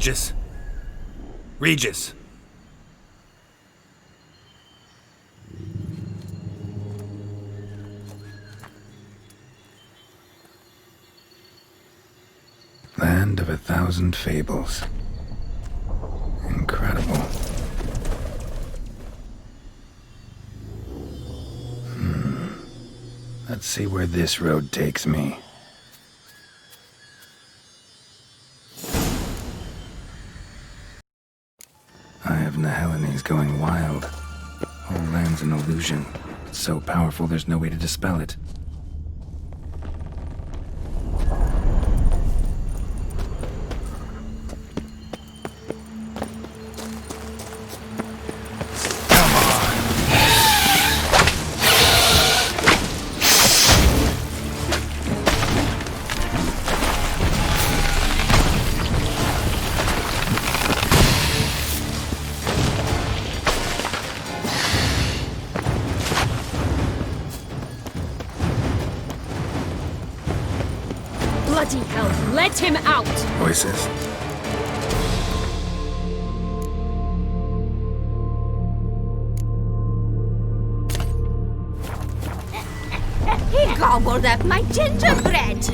Regis? Regis! Land of 1,000 fables. Incredible. Let's see where this road takes me. Eye of Nehelene going wild. Whole land's an illusion. It's so powerful there's no way to dispel it. Bloody hell, let him out! Voices? He gobbled up my gingerbread!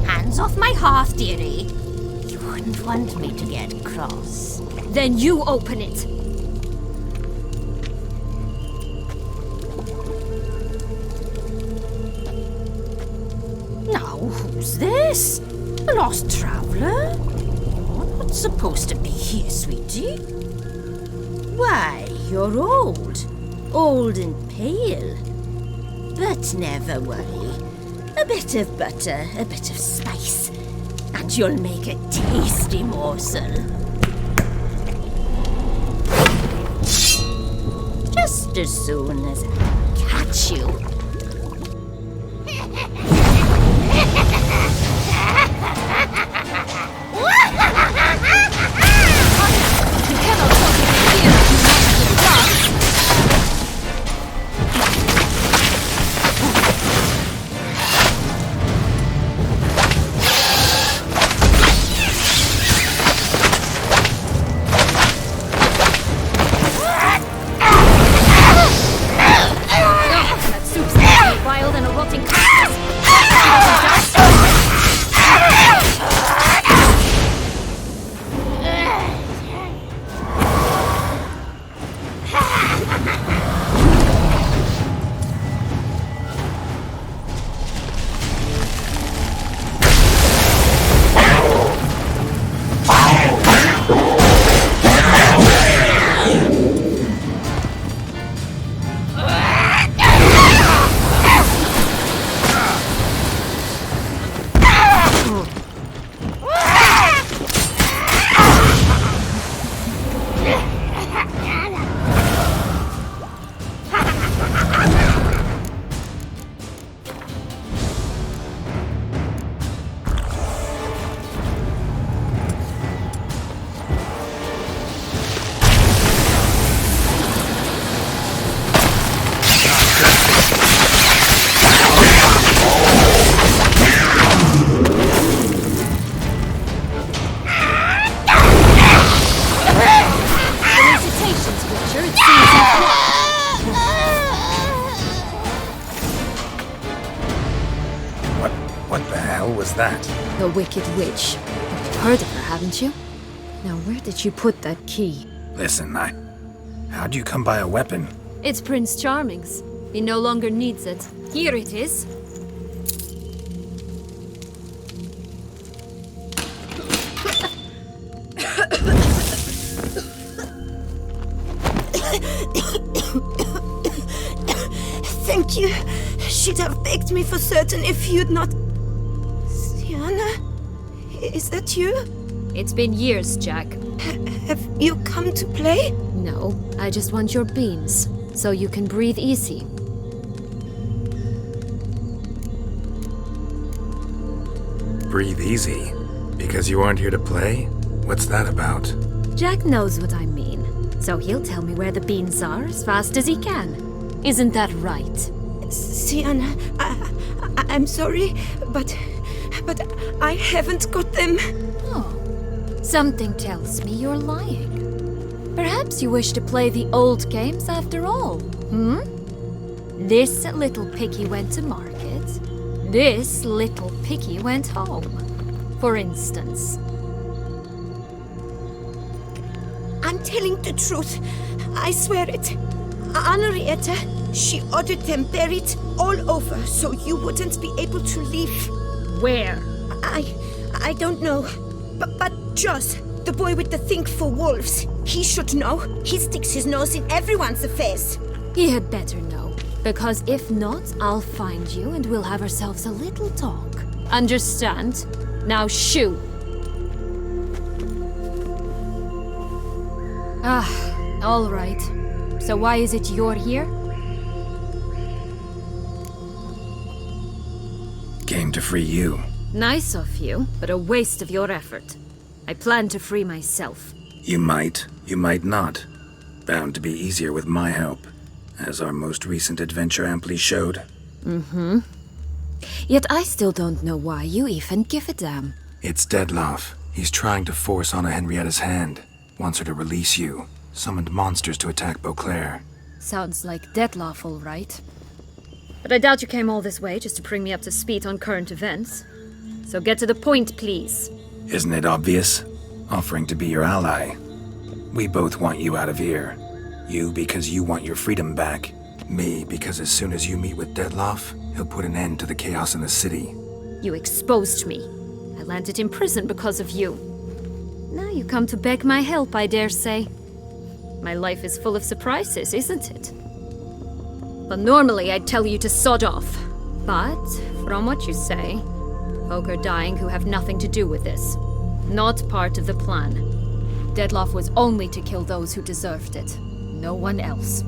Hands off my hearth, dearie. You wouldn't want me to get cross. Then you open it! Now, who's this? A lost traveler? You're not supposed to be here, sweetie. Why, you're old. Old and pale. But never worry. A bit of butter, a bit of spice, and you'll make a tasty morsel. Just as soon as I catch you. What the hell was that? The Wicked Witch. You've heard of her, haven't you? Now, where did you put that key? Listen, how'd you come by a weapon? It's Prince Charming's. He no longer needs it. Here it is. Thank you. She'd have baked me for certain if you'd not... Sienna? Is that you? It's been years, Jack. Have you come to play? No, I just want your beams, so you can breathe easy. Breathe easy? Because you aren't here to play? What's that about? Jack knows what I mean, so he'll tell me where the beans are as fast as he can. Isn't that right? Sienna, I'm sorry, but I haven't got them. Oh, something tells me you're lying. Perhaps you wish to play the old games after all, hmm? This little piggy went to market. This little piggy went home, for instance. I'm telling the truth. I swear it. Henrietta, she ordered them buried all over so you wouldn't be able to leave. Where? I don't know. But Joss, the boy with the thing for wolves, he should know. He sticks his nose in everyone's affairs. He had better know, because if not, I'll find you and we'll have ourselves a little talk. Understand? Now shoo! All right. So why is it you're here? Came to free you. Nice of you, but a waste of your effort. I plan to free myself. You might not. Bound to be easier with my help, as our most recent adventure amply showed. Yet I still don't know why you even give a damn. It's Dettlaff. He's trying to force Anna Henrietta's hand. Wants her to release you. Summoned monsters to attack Beauclair. Sounds like Dettlaff, all right. But I doubt you came all this way just to bring me up to speed on current events. So get to the point, please. Isn't it obvious? Offering to be your ally. We both want you out of here. You because you want your freedom back. Me because as soon as you meet with Dettlaff, he'll put an end to the chaos in the city. You exposed me. I landed in prison because of you. Now you come to beg my help, I dare say. My life is full of surprises, isn't it? But normally I'd tell you to sod off. But, from what you say, folk are dying who have nothing to do with this. Not part of the plan. Dettlaff was only to kill those who deserved it. No one else.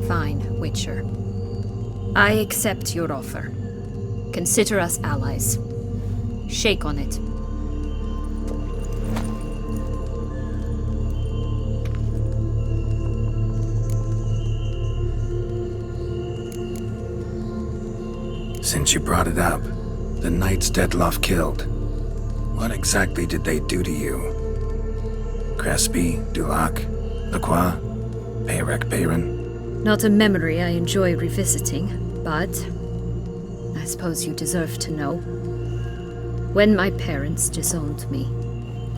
Fine, Witcher. I accept your offer. Consider us allies. Shake on it. Since you brought it up, the knights Dettlaff killed. What exactly did they do to you? Crespi, Dulac, Lacroix, Peyrac Peyran? Not a memory I enjoy revisiting, but I suppose you deserve to know. When my parents disowned me,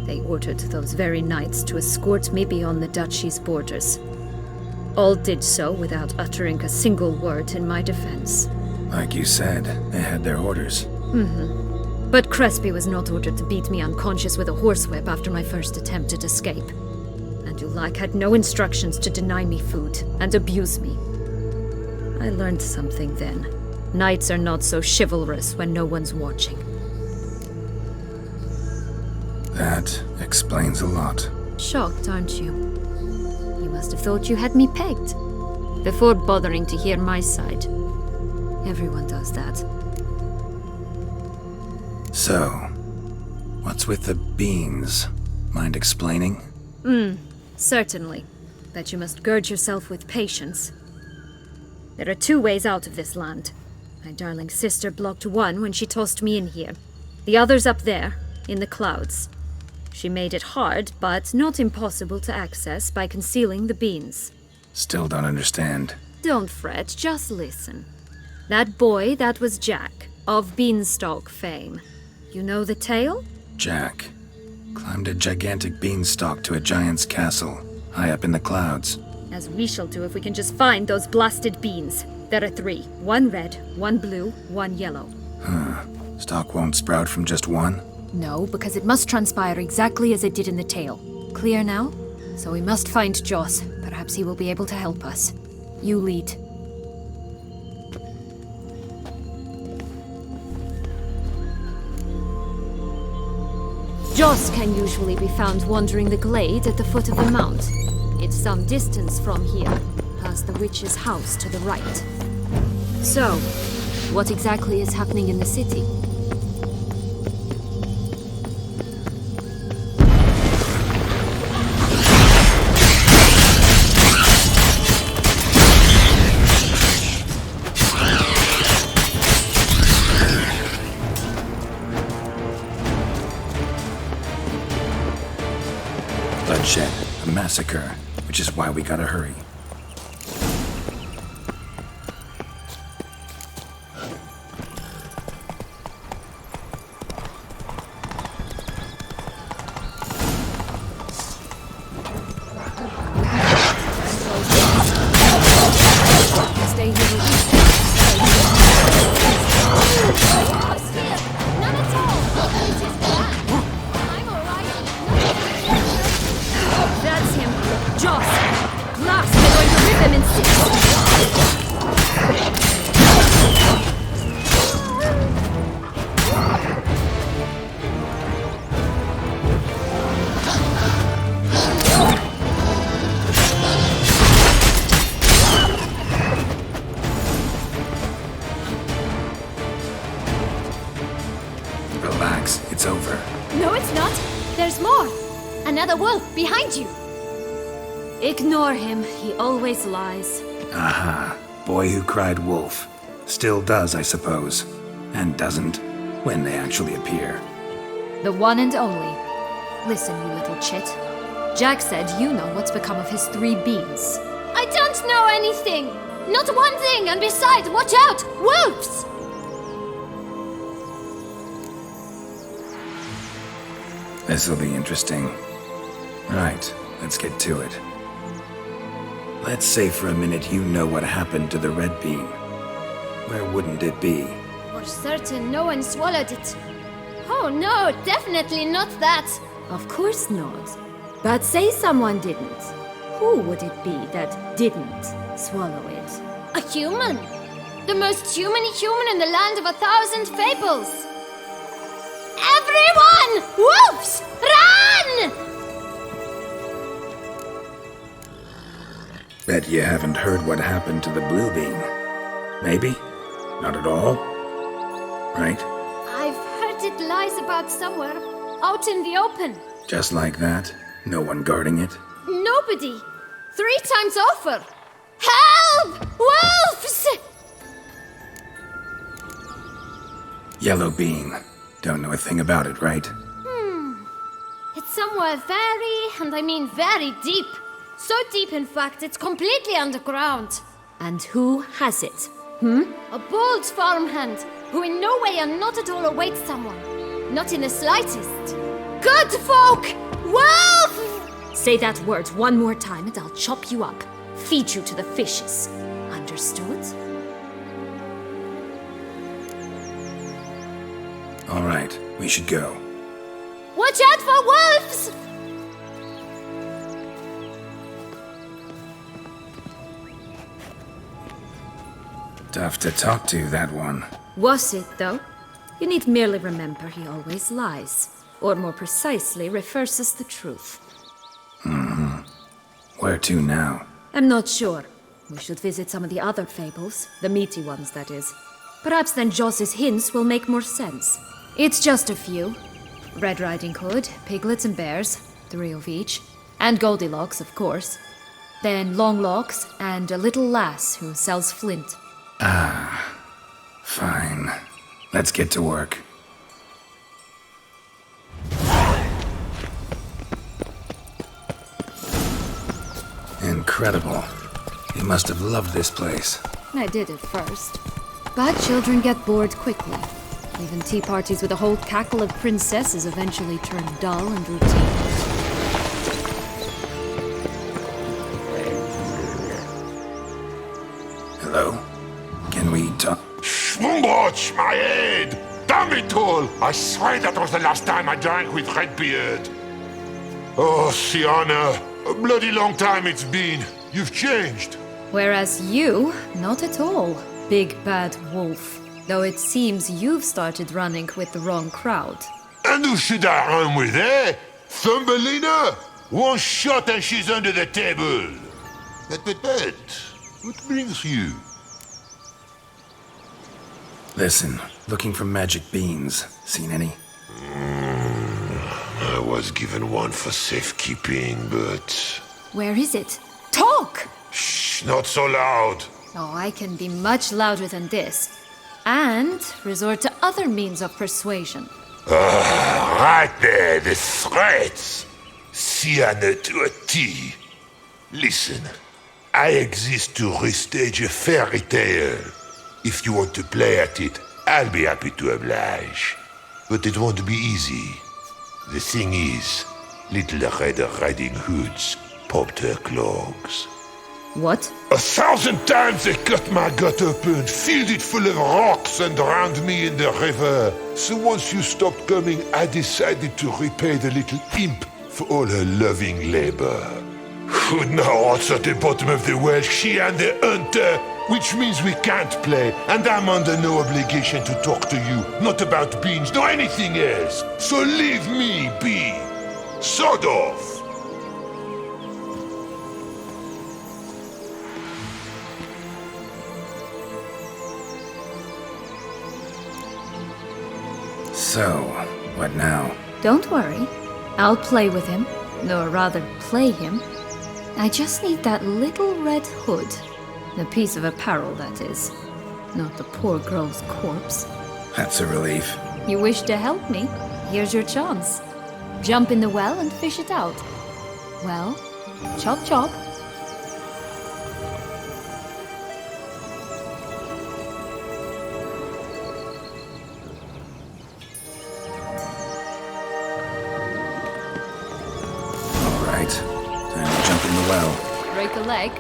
they ordered those very knights to escort me beyond the duchy's borders. All did so without uttering a single word in my defense. Like you said, they had their orders. But Crespi was not ordered to beat me unconscious with a horsewhip after my first attempt at escape. And Dulac had no instructions to deny me food and abuse me. I learned something then. Knights are not so chivalrous when no one's watching. That explains a lot. Shocked, aren't you? You must have thought you had me pegged. Before bothering to hear my side. Everyone does that. So, what's with the beans? Mind explaining? Certainly. But you must gird yourself with patience. There are two ways out of this land. My darling sister blocked one when she tossed me in here. The other's up there, in the clouds. She made it hard, but not impossible to access by concealing the beans. Still don't understand. Don't fret, just listen. That boy, that was Jack, of Beanstalk fame. You know the tale? Jack climbed a gigantic beanstalk to a giant's castle, high up in the clouds. As we shall do if we can just find those blasted beans. There are 3. 1 red, 1 blue, 1 yellow. Stalk won't sprout from just one? No, because it must transpire exactly as it did in the tale. Clear now? So we must find Joss. Perhaps he will be able to help us. You lead. Joss can usually be found wandering the glade at the foot of the mount. It's some distance from here, past the witch's house to the right. So, what exactly is happening in the city? Gotta hurry. Stay here with me. None at all. It's his plan. I'm alright. That's him. Joss. Glass, they're going to rip him in six. Relax, it's over. No, it's not. There's more. Another wolf behind you. Ignore him. He always lies. Aha. Boy who cried wolf. Still does, I suppose. And doesn't, when they actually appear. The one and only. Listen, you little chit. Jack said you know what's become of his 3 beans. I don't know anything! Not one thing, and besides, watch out! Wolves! This'll be interesting. Right, let's get to it. Let's say for a minute you know what happened to the red bean. Where wouldn't it be? For certain, no one swallowed it. Oh no, definitely not that. Of course not. But say someone didn't. Who would it be that didn't swallow it? A human. The most human in the land of 1,000 fables. Everyone! Wolves! Run! Bet you haven't heard what happened to the blue bean. Maybe? Not at all? Right? I've heard it lies about somewhere, out in the open. Just like that? No one guarding it? Nobody. 3 times over. Help! Wolves! Yellow bean. Don't know a thing about it, right? It's somewhere very, and I mean very deep. So deep, in fact, it's completely underground. And who has it? A bold farmhand, who in no way and not at all awaits someone. Not in the slightest. Good folk! Wolf! Say that word one more time and I'll chop you up. Feed you to the fishes. Understood? All right, we should go. Watch out for wolves! Tough to talk to, that one. Was it, though? You need merely remember he always lies. Or more precisely, reverses the truth. Where to now? I'm not sure. We should visit some of the other fables. The meaty ones, that is. Perhaps then Joss's hints will make more sense. It's just a few. Red Riding Hood, piglets and bears, 3 of each. And Goldilocks, of course. Then Longlocks and a little lass who sells flint. Fine. Let's get to work. Incredible. You must have loved this place. I did at first. But children get bored quickly. Even tea parties with a whole cackle of princesses eventually turn dull and routine. Hello? Can we talk? Schwumbotsch, my head! Damn it all! I swear that was the last time I drank with Redbeard. Oh, Sienna, a bloody long time it's been. You've changed. Whereas you, not at all, big bad wolf. Though it seems you've started running with the wrong crowd. And who should I run with, eh? Thumbelina? One shot and she's under the table. But, what brings you? Listen, looking for magic beans. Seen any? I was given one for safekeeping, but... Where is it? Talk! Shh, not so loud. Oh, I can be much louder than this. And resort to other means of persuasion. Right there, the threats. Sienna to a T. Listen, I exist to restage a fairy tale. If you want to play at it, I'll be happy to oblige. But it won't be easy. The thing is, Little Red Riding Hoods popped her clogs. What? 1,000 times they cut my gut open, filled it full of rocks and drowned me in the river. So once you stopped coming, I decided to repay the little imp for all her loving labor. Who now rots at the bottom of the well, she and the hunter, which means we can't play, and I'm under no obligation to talk to you, not about beans, nor anything else. So leave me be. Sod off. So, what now? Don't worry. I'll play with him. Or rather, play him. I just need that little red hood. A piece of apparel, that is. Not the poor girl's corpse. That's a relief. You wish to help me? Here's your chance. Jump in the well and fish it out. Well, chop chop. All right. Time to jump in the well. Break a leg.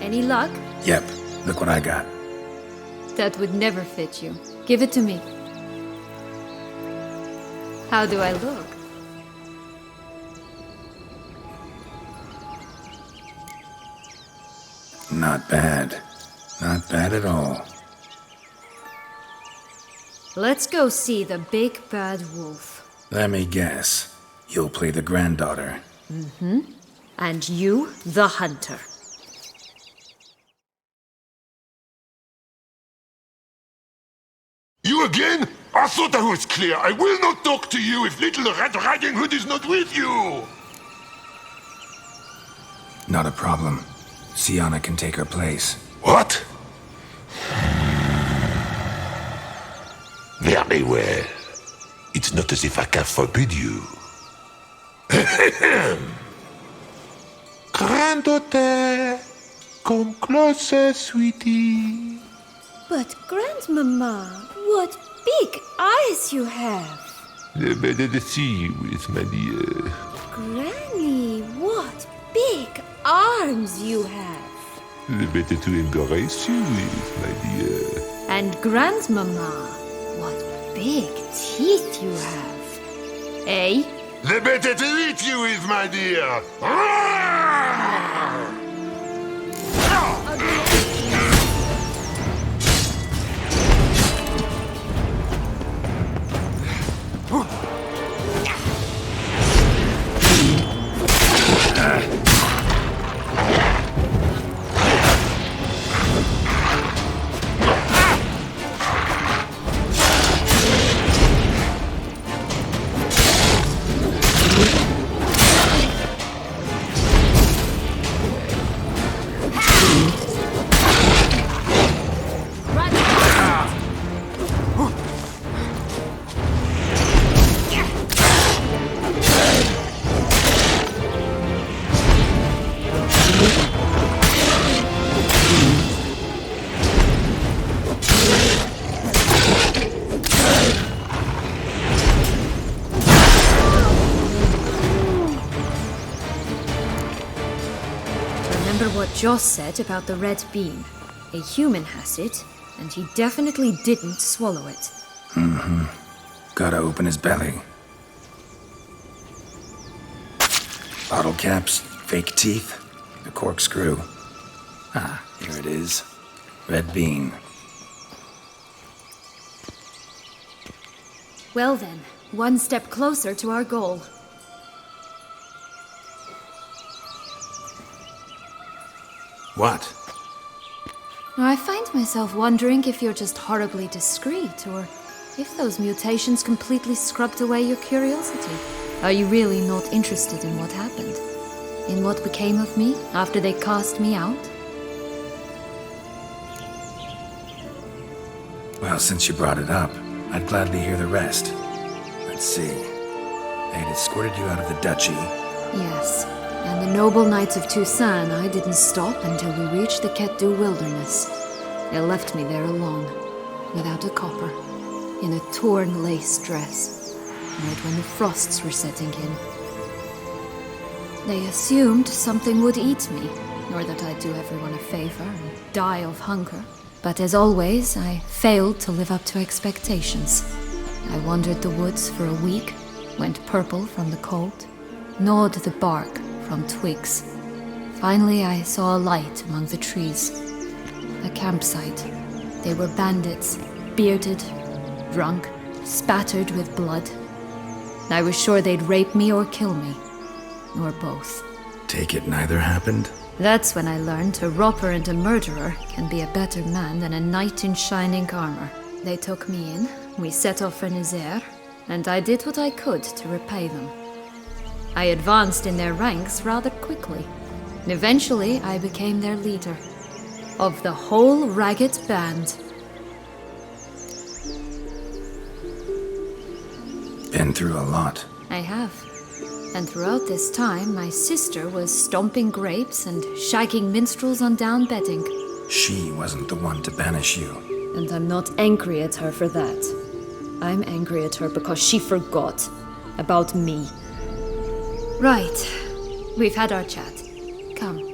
Any luck? Yep, look what I got. That would never fit you. Give it to me. How do I look? Not bad. Not bad at all. Let's go see the big bad wolf. Let me guess. You'll play the granddaughter. And you, the hunter. You again? I thought I was clear. I will not talk to you if Little Red Riding Hood is not with you. Not a problem. Sienna can take her place. What? Very well. It's not as if I can forbid you. Granddaughter, come closer, sweetie. But, Grandmama, what big eyes you have! The better to see you with, my dear. Granny, what big arms you have! The better to embrace you with, my dear. And Grandmama, what big teeth you have. Eh? The better to eat you with, my dear. Remember what Joss said about the red bean. A human has it, and he definitely didn't swallow it. Gotta open his belly. Bottle caps, fake teeth, the corkscrew. Ah, here it is. Red bean. Well then, one step closer to our goal. What? I find myself wondering if you're just horribly discreet, or if those mutations completely scrubbed away your curiosity. Are you really not interested in what happened? In what became of me after they cast me out? Well, since you brought it up, I'd gladly hear the rest. Let's see. They had escorted you out of the duchy. Yes, and the noble knights of Toussaint, I didn't stop until we reached the Ketdu wilderness. They left me there alone, without a copper, in a torn lace dress, right when the frosts were setting in. They assumed something would eat me, or that I'd do everyone a favor and die of hunger. But as always, I failed to live up to expectations. I wandered the woods for a week, went purple from the cold, gnawed the bark from twigs. Finally, I saw a light among the trees. A campsite. They were bandits, bearded, drunk, spattered with blood. I was sure they'd rape me or kill me, or both. Take it neither happened? That's when I learned a robber and a murderer can be a better man than a knight in shining armor. They took me in, we set off for Nazaire, and I did what I could to repay them. I advanced in their ranks rather quickly. Eventually, I became their leader. Of the whole ragged band. Been through a lot. I have. And throughout this time, my sister was stomping grapes and shagging minstrels on down bedding. She wasn't the one to banish you. And I'm not angry at her for that. I'm angry at her because she forgot about me. Right. We've had our chat. Come.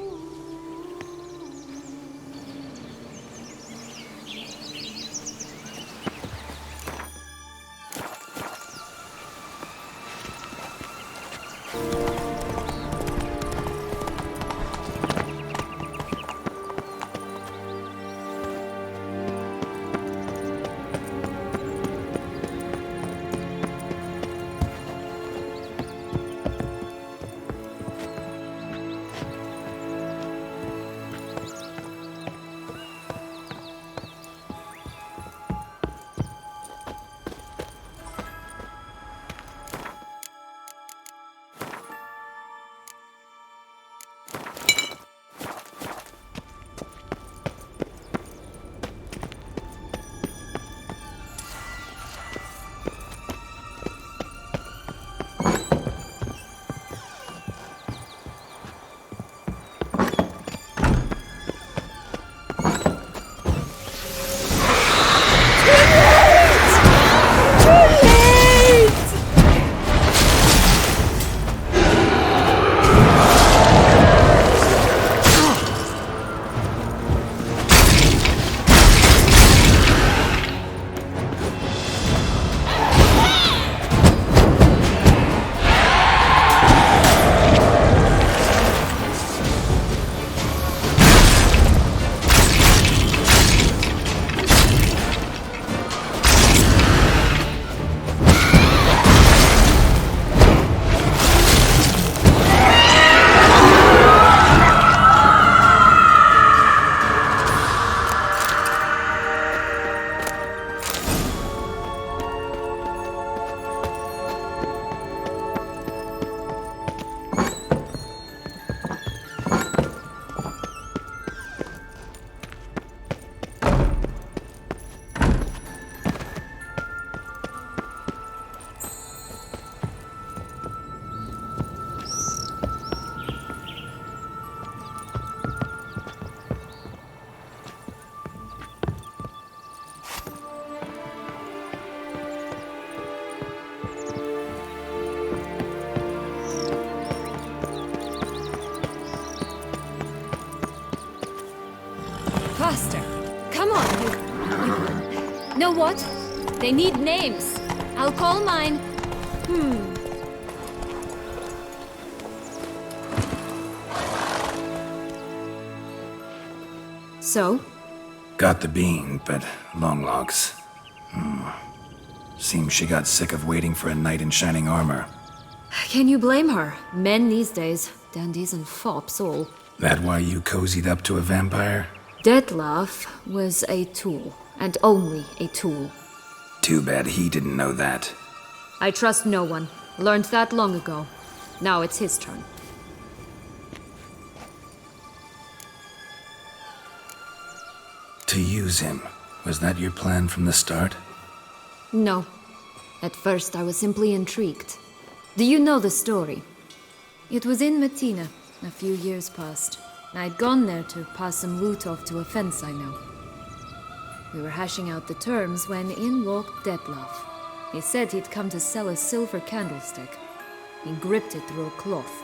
Faster! Come on, you... Know what? They need names. I'll call mine. So? Got the bean, but long logs. Seems she got sick of waiting for a knight in shining armor. Can you blame her? Men these days, dandies and fops all. That why you cozied up to a vampire? Dettlaff was a tool, and only a tool. Too bad he didn't know that. I trust no one. Learned that long ago. Now it's his turn. To use him. Was that your plan from the start? No. At first I was simply intrigued. Do you know the story? It was in Metina, a few years past. I'd gone there to pass some loot off to a fence I know. We were hashing out the terms when in walked Dettlaff. He said he'd come to sell a silver candlestick. He gripped it through a cloth.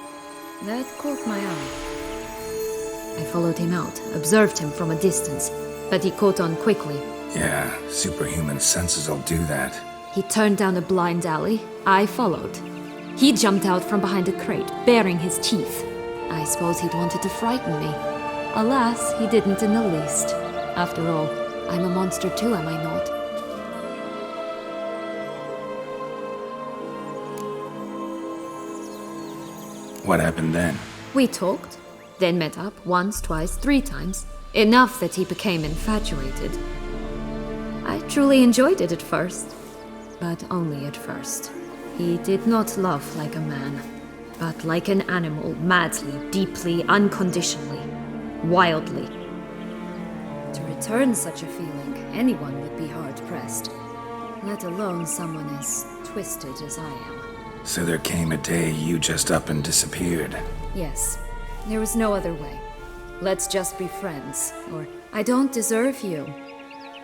That caught my eye. I followed him out, observed him from a distance, but he caught on quickly. Yeah, superhuman senses will do that. He turned down a blind alley. I followed. He jumped out from behind a crate, baring his teeth. I suppose he'd wanted to frighten me. Alas, he didn't in the least. After all, I'm a monster too, am I not? What happened then? We talked, then met up once, twice, 3 times. Enough that he became infatuated. I truly enjoyed it at first, but only at first. He did not love like a man, but like an animal, madly, deeply, unconditionally, wildly. To return such a feeling, anyone would be hard-pressed, let alone someone as twisted as I am. So there came a day you just up and disappeared. Yes, there was no other way. Let's just be friends, or I don't deserve you.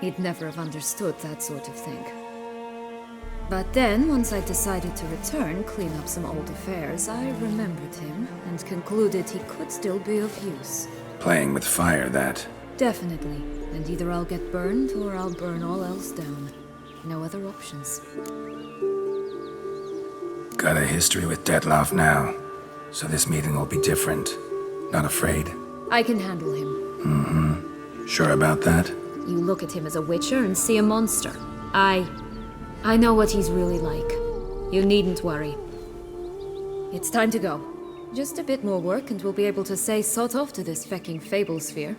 He'd never have understood that sort of thing. But then, once I decided to return, clean up some old affairs, I remembered him and concluded he could still be of use. Playing with fire, that. Definitely. And either I'll get burned or I'll burn all else down. No other options. Got a history with Dettlaff now, so this meeting will be different. Not afraid? I can handle him. Sure about that? You look at him as a witcher and see a monster. I know what he's really like. You needn't worry. It's time to go. Just a bit more work and we'll be able to say sod off to this fecking fable sphere.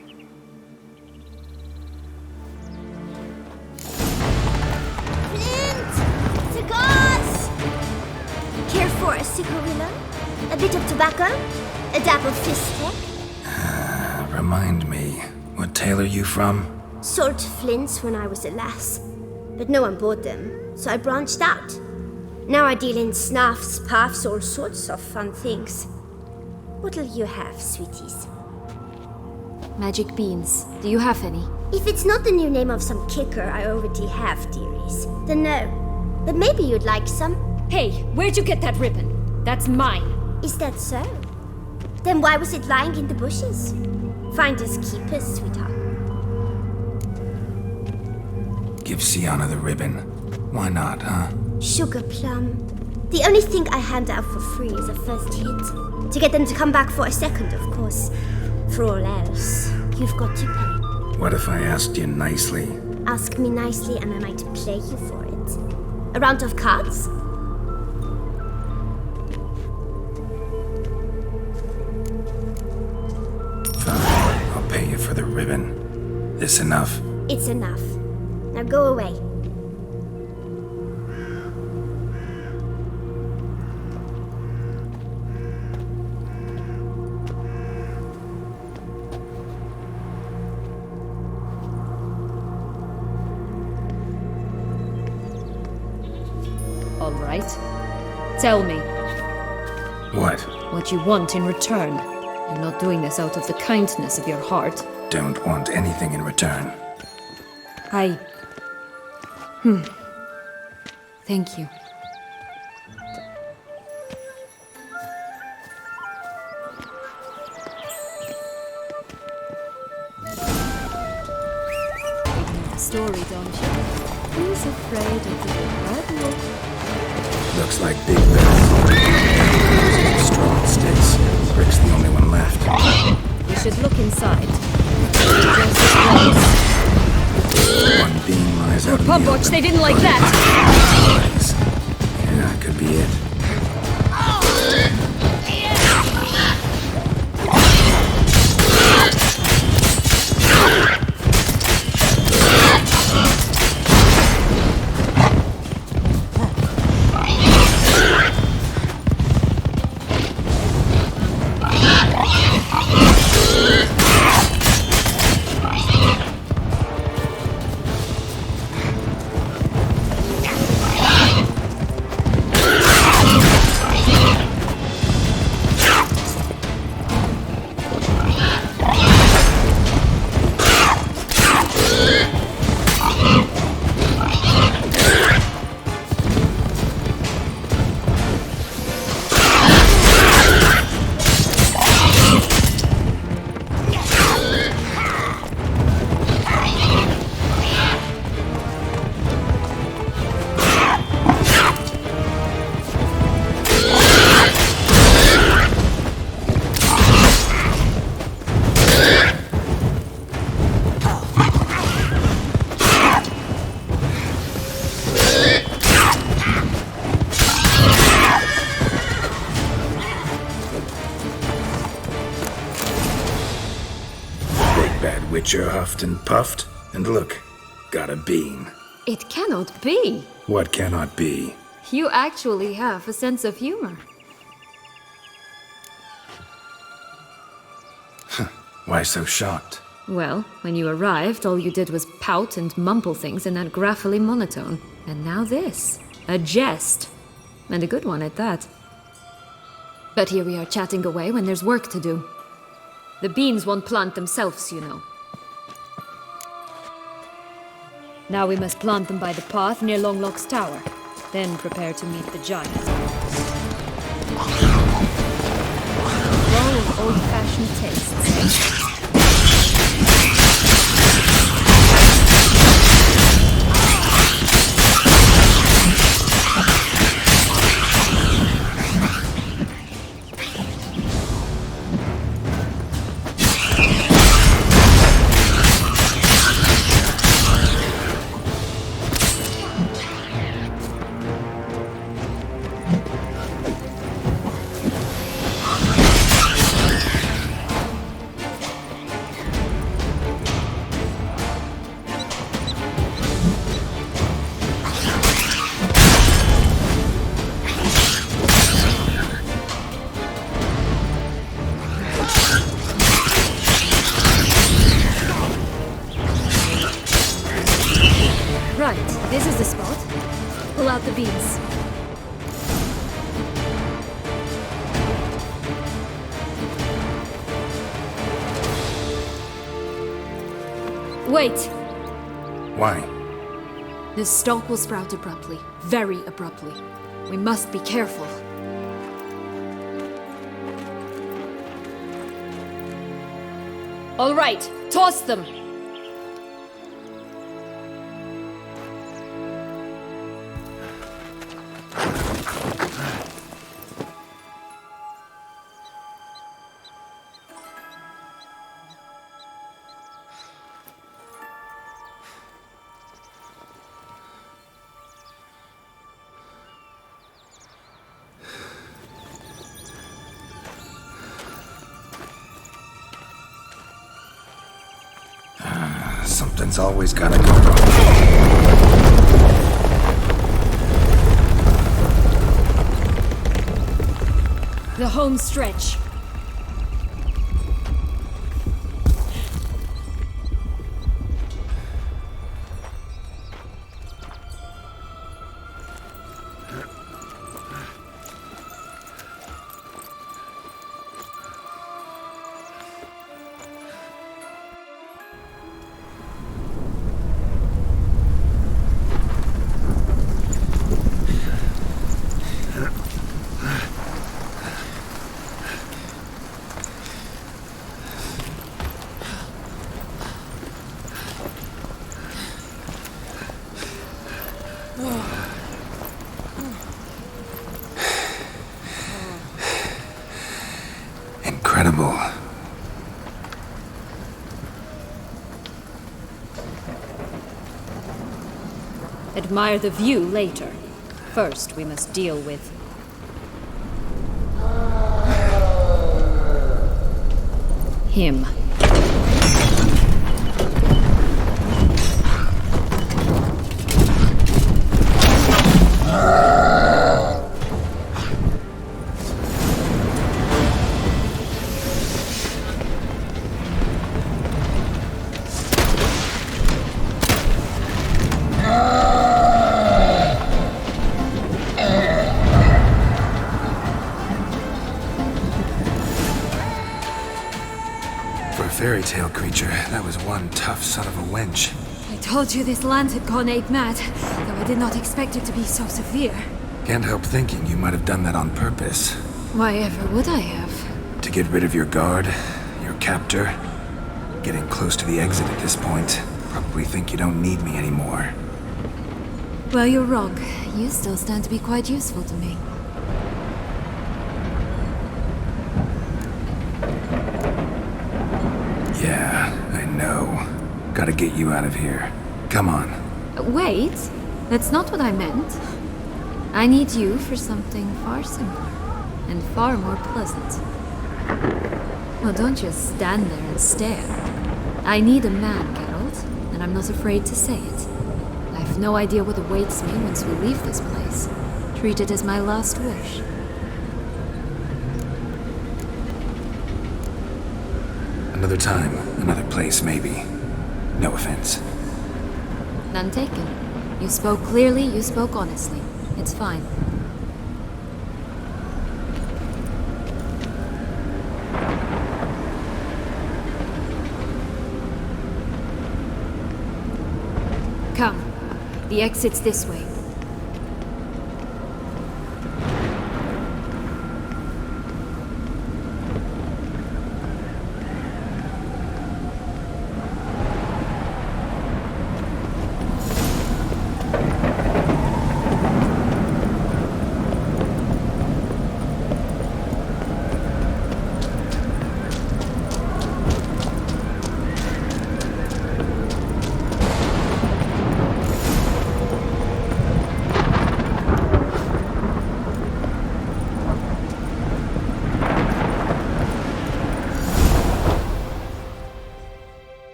Flint! Cigars! Care for a cigarillo? A bit of tobacco? A dab of fistek? Remind me, what tale are you from? Sold flints when I was a lass, but no one bought them, so I branched out. Now I deal in snuffs, puffs, all sorts of fun things. What'll you have, sweeties? Magic beans. Do you have any? If it's not the new name of some kicker I already have, dearies, then no. But maybe you'd like some. Hey, where'd you get that ribbon? That's mine. Is that so? Then why was it lying in the bushes? Finders keepers, sweetheart. Give Sienna the ribbon. Why not, huh? Sugar plum. The only thing I hand out for free is a first hit. To get them to come back for a second, of course. For all else, you've got to pay. What if I asked you nicely? Ask me nicely and I might play you for it. A round of cards? Fine, I'll pay you for the ribbon. This enough? It's enough. Now go away. All right. Tell me What? what you want in return. I'm not doing this out of the kindness of your heart. Don't want anything in return. Thank you. You know the story, don't you? Who's afraid of the red look? Looks like big bells. Strong sticks. Rick's the only one left. We should look inside. One being my guys out in the Pump Watch, open. they didn't like that! Yeah, could be it. Bad Witcher huffed and puffed, and look, got a bean. It cannot be. What cannot be? You actually have a sense of humor. Why so shocked? Well, when you arrived, all you did was pout and mumble things in that graphically monotone. And now this. A jest. And a good one at that. But here we are chatting away when there's work to do. The beans won't plant themselves, you know. Now we must plant them by the path near Longlock's tower. Then prepare to meet the giant. Roll of old-fashioned tastes. Right, this is the spot. Pull out the beans. Wait! Why? The stalk will sprout abruptly. Very abruptly. We must be careful. All right, toss them! Something's always gotta go wrong. The home stretch. Incredible. Admire the view later. First, we must deal with... him. For a fairy tale creature, that was one tough son of a wench. I told you this land had gone ape mad, though I did not expect it to be so severe. Can't help thinking you might have done that on purpose. Why ever would I have? To get rid of your guard, your captor. Getting close to the exit at this point. Probably think you don't need me anymore. Well, you're wrong. You still stand to be quite useful to me. Yeah, I know. Gotta get you out of here. Come on. Wait, that's not what I meant. I need you for something far simpler and far more pleasant. Well, don't just stand there and stare. I need a man, Geralt, and I'm not afraid to say it. I have no idea what awaits me once we leave this place. Treat it as my last wish. Another time, another place, maybe. No offense. None taken. You spoke clearly, you spoke honestly. It's fine. Come. The exit's this way.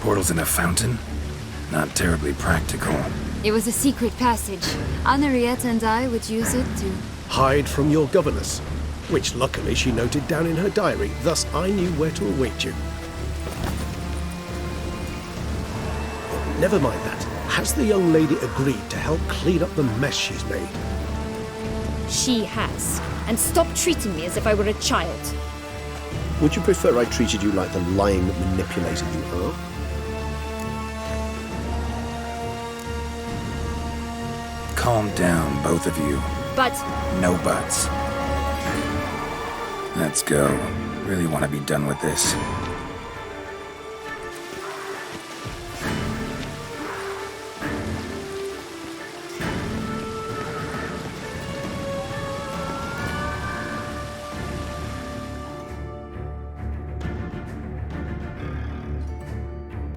Portals in a fountain? Not terribly practical. It was a secret passage. Anariette and I would use it to... Hide from your governess, which luckily she noted down in her diary, thus I knew where to await you. Never mind that. Has the young lady agreed to help clean up the mess she's made? She has. And stop treating me as if I were a child. Would you prefer I treated you like the lying manipulator you are? Calm down, both of you. But... No buts. Let's go. Really want to be done with this.